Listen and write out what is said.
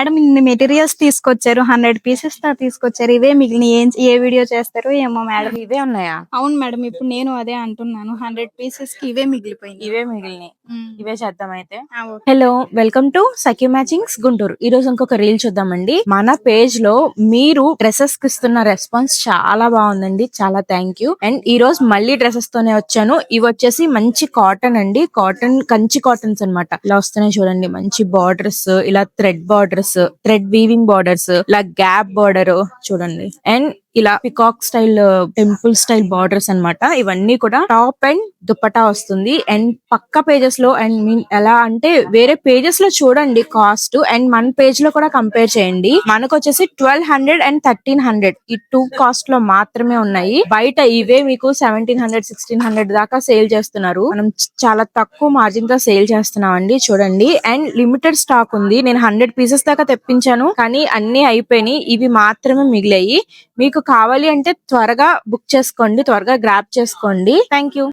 Madam ఇన్ని materials తీసుకొచ్చారు, 100 pieces తో తీసుకొచ్చారు. ఇవే మిగిలిన ఏ వీడియో చేస్తారో ఏమో మేడం. ఇవే ఉన్నాయా? అవును మేడం, ఇప్పుడు నేను అదే అంటున్నాను. 100 పీసెస్ కి ఇవే మిగిలిపోయింది. ఇవే మిగిలినాయి. ఇవే చేద్దాం అయితే. Okay. Hello, welcome to Sakhi matchings Guntur. ఈ రోజు ఇంకొక రీల్ చూద్దామండి. మన పేజ్ లో మీరు డ్రెస్సెస్ కి ఇస్తున్న రెస్పాన్స్ చాలా బాగుందండి, చాలా థ్యాంక్ యూ. అండ్ ఈ రోజు మళ్ళీ డ్రెస్సెస్ తోనే వచ్చాను. ఇవి వచ్చేసి మంచి కాటన్ అండి, కాటన్ కంచి కాటన్స్ అన్నమాట. ఇలా వస్తున్నాయి చూడండి, మంచి బార్డర్స్, ఇలా thread borders, thread weaving borders, ఇలా గ్యాప్ బార్డర్ చూడండి. అండ్ ఇలా peacock style, temple style borders అన్నమాట. ఇవన్నీ కూడా టాప్ అండ్ దుపట్టా వస్తుంది. అండ్ పక్క పేజెస్ లో అండ్ మీన్ ఎలా అంటే వేరే పేజెస్ లో చూడండి కాస్ట్, అండ్ మన పేజ్ లో కూడా కంపేర్ చేయండి. మనకు వచ్చేసి 1200 అండ్ 1300 ఈ 2 కాస్ట్ లో మాత్రమే ఉన్నాయి. బయట ఇవే మీకు 1700 1600 దాకా సేల్ చేస్తున్నారు. మనం చాలా తక్కువ మార్జిన్ తో సేల్ చేస్తున్నాం అండి, చూడండి. అండ్ లిమిటెడ్ స్టాక్ ఉంది. నేను 100 పీసెస్ దాకా తెప్పించాను, కానీ అన్ని అయిపోయినాయి. ఇవి మాత్రమే మిగిలాయి. మీకు కావాలి అంటే త్వరగా బుక్ చేసుకోండి, త్వరగా గ్రాప్ చేసుకోండి. Thank you.